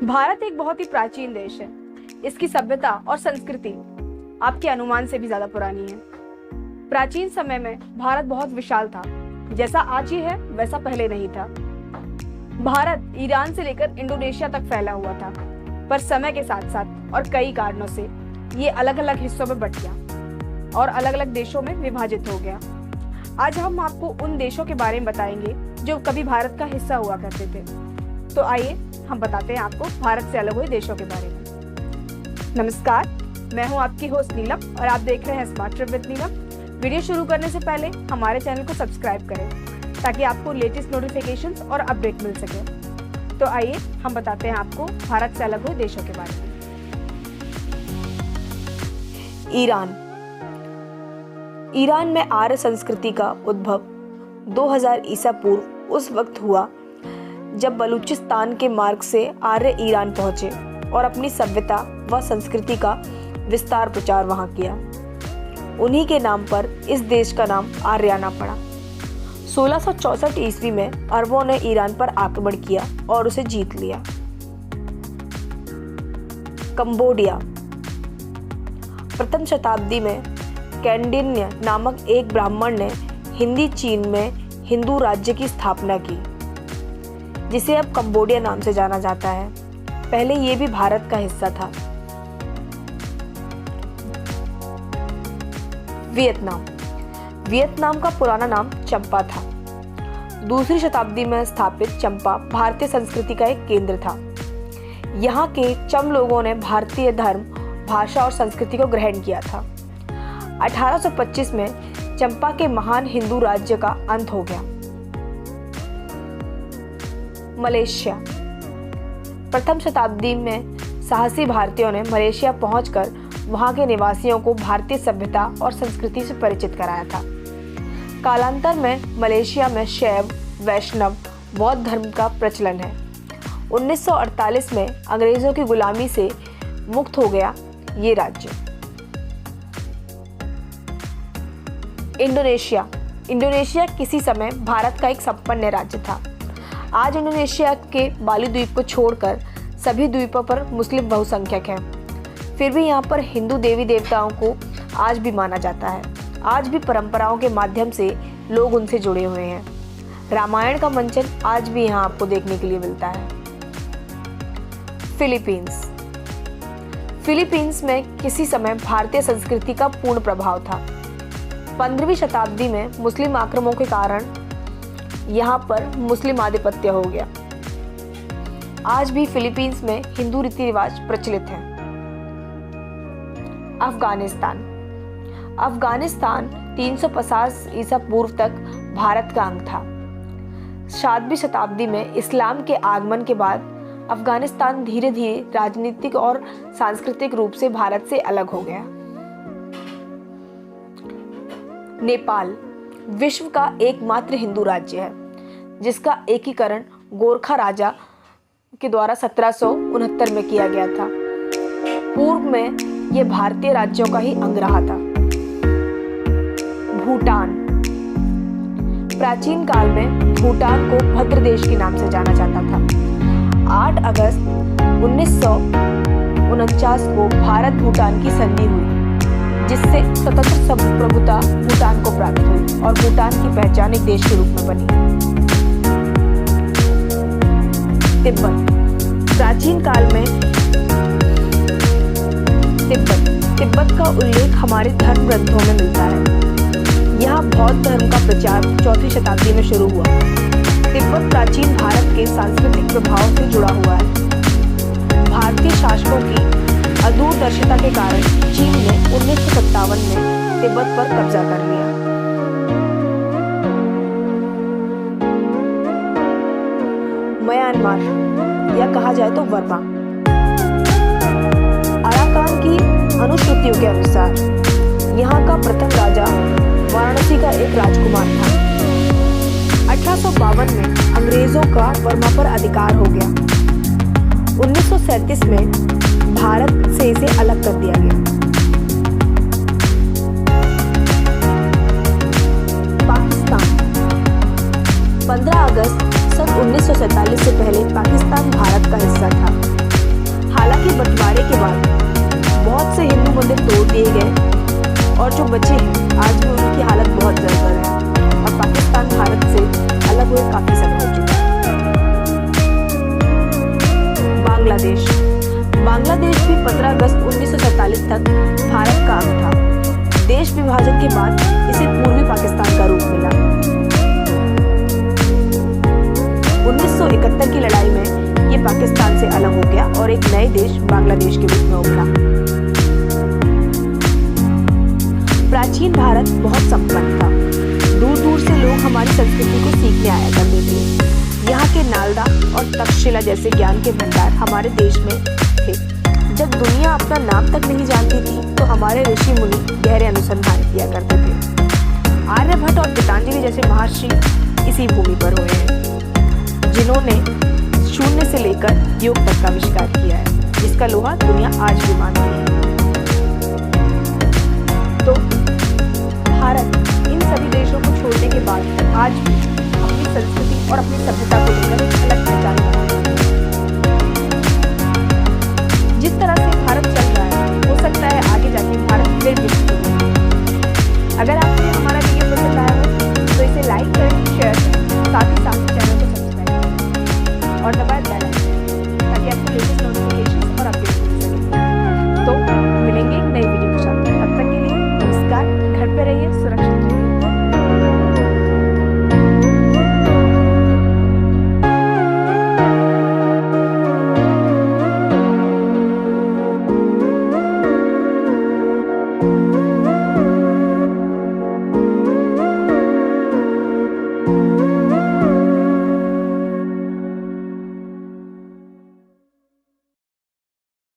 भारत एक बहुत ही प्राचीन देश है। इसकी सभ्यता और संस्कृति आपके अनुमान से भी ज्यादा पुरानी है। प्राचीन समय में भारत बहुत विशाल था। जैसा आज ही है वैसा पहले नहीं था। भारत ईरान से लेकर इंडोनेशिया तक फैला हुआ था, पर समय के साथ साथ और कई कारणों से ये अलग अलग हिस्सों में बट गया और अलग अलग देशों में विभाजित हो गया। आज हम आपको उन देशों के बारे में बताएंगे जो कभी भारत का हिस्सा हुआ करते थे। तो आइए हम बताते हैं आपको भारत से अलग हुए देशों के बारे में। नमस्कार, मैं हूं आपकी होस्ट नीलम और आप देख रहे हैं smart trip with Neelam. Video शुरू करने से पहले हमारे चैनल को सब्सक्राइब करें ताकि आपको लेटेस्ट नोटिफिकेशंस और अपडेट मिल सके। तो आइए हम बताते हैं आपको भारत से अलग हुए देशों के बारे में। ईरान में आर्य संस्कृति का उद्भव 2000 ईसा पूर्व उस वक्त हुआ जब बलूचिस्तान के मार्ग से आर्य ईरान पहुंचे और अपनी सभ्यता व संस्कृति का विस्तार प्रचार वहां किया। उन्हीं के नाम पर इस देश का नाम आर्याना पड़ा। 1664 ईस्वी में अरबों ने ईरान पर आक्रमण किया और उसे जीत लिया। कंबोडिया। प्रथम शताब्दी में कैंडिन्य नामक एक ब्राह्मण ने हिंदी चीन में हिंदू राज्य की स्थापना की, जिसे अब कंबोडिया नाम से जाना जाता है। पहले ये भी भारत का हिस्सा था। वियतनाम का पुराना नाम चंपा था। दूसरी शताब्दी में स्थापित चंपा भारतीय संस्कृति का एक केंद्र था। यहाँ के चम लोगों ने भारतीय धर्म, भाषा और संस्कृति को ग्रहण किया था। 1825 में चंपा के महान हिंदू राज्य का अंत हो गया। मलेशिया। प्रथम शताब्दी में साहसी भारतीयों ने मलेशिया पहुंचकर वहां के निवासियों को भारतीय सभ्यता और संस्कृति से परिचित कराया था। कालांतर में मलेशिया में शैव, वैष्णव, बौद्ध धर्म का प्रचलन है। 1948 में अंग्रेजों की गुलामी से मुक्त हो गया ये राज्य। इंडोनेशिया किसी समय भारत का एक संपन्न राज्य था। आज इंडोनेशिया के बाली द्वीप को छोड़कर सभी द्वीपों पर मुस्लिम बहुसंख्यक हैं। फिर भी यहाँ पर हिंदू देवी देवताओं को आज भी माना जाता है। आज भी परंपराओं के माध्यम से लोग उनसे जुड़े हुए हैं। रामायण का मंचन आज भी यहाँ आपको देखने के लिए मिलता है। फिलीपींस में किसी समय भारतीय संस्कृति का पूर्ण प्रभाव था। 15वीं शताब्दी में मुस्लिम आक्रमणों के कारण यहाँ पर मुस्लिम आधिपत्य हो गया। आज भी फिलीपींस में हिंदू रीति रिवाज प्रचलित हैं। अफगानिस्तान 350 ईसा पूर्व तक भारत का अंग था। 7वीं शताब्दी में इस्लाम के आगमन के बाद अफगानिस्तान धीरे धीरे राजनीतिक और सांस्कृतिक रूप से भारत से अलग हो गया। नेपाल विश्व का एकमात्र हिंदू राज्य है, जिसका एकीकरण गोरखा राजा के द्वारा 1769 में किया गया था। पूर्व में यह भारतीय राज्यों का ही अंग रहा था। भूटान। प्राचीन काल में भूटान को भद्र देश के नाम से जाना जाता था। 8 अगस्त 1949 को भारत भूटान की संधि हुई, जिससे स्वतंत्र संप्रभुता भूटान को प्राप्त हुई और भूटान की पहचान एक देश के रूप में बनी। तिब्बत। प्राचीन काल में तिब्बत का उल्लेख हमारे धर्म ग्रंथों में मिलता है। यहाँ बौद्ध धर्म का प्रचार 4वीं शताब्दी में शुरू हुआ। तिब्बत प्राचीन भारत के सांस्कृतिक प्रभाव से जुड़ा हुआ है। भारतीय शासकों की अदूरदर्शिता के कारण चीन ने 1957 में तिब्बत पर कब्जा कर लिया। म्यांमार या कहा जाए तो बर्मा। अराकान की अनुश्रुतियों के अनुसार यहाँ का प्रथम राजा वाराणसी का एक राजकुमार था। 1852 में अंग्रेजों का बर्मा पर अधिकार हो गया। 1937 में भारत से इसे अलग कर दिया गया। पाकिस्तान। 15 अगस्त सन 1947 से पहले पाकिस्तान भारत का हिस्सा था। के बंटवारे के बाद बहुत से हिंदू मंदिर तोड़ दिए गए और जो बचे हैं आज भी उनकी हालत बहुत जर्जर है और पाकिस्तान भारत से अलग हुए काफी समय हो चुका है। बांग्लादेश भी 15 अगस्त 1947 तक भारत का अंग था। देश विभाजन के बाद इसे पूर्वी पाकिस्तान का रूप मिला। 1971 की लड़ाई में ये पाकिस्तान से अलग हो गया और एक नए देश बांग्लादेश के रूप में उभरा। प्राचीन भारत बहुत संपन्न था। दूर दूर से लोग हमारी संस्कृति को सीखने आया करते थे। यहाँ के नालंदा और तक्षशिला जैसे ज्ञान के भंडार हमारे देश में थे। जब दुनिया अपना नाम तक नहीं जानती थी तो हमारे ऋषि मुनि गहरे अनुसंधान किया करते थे। आर्यभट्ट और पतंजलि जैसे महर्षि इसी भूमि पर हुए हैं, जिन्होंने शून्य से लेकर योग तक का आविष्कार किया है, जिसका लोहा दुनिया आज भी मानती है। तो भारत इन सभी देशों को छोड़ने के बाद आज भी अपनी संस्कृति और अपनी सभ्यता को लेकर एक अलग पहचान बना है। जिस तरह से भारत चल रहा है, हो सकता है आगे जाके भारत फिर विकसित हो। अगर आपने हमारा वीडियो पसंद आया हो तो इसे लाइक करें, शेयर करें, साथ ही साथ चैनल को सब्सक्राइब करें और दबाएं बेल आइकन ताकि आपको लेटेस्ट नोटिफिकेशन और अपडेट मिल सके। तो मिलेंगे एक नई वीडियो के साथ। तब तक के लिए नमस्कार। घर पे रहिए, सुरक्षित रहिए। thank you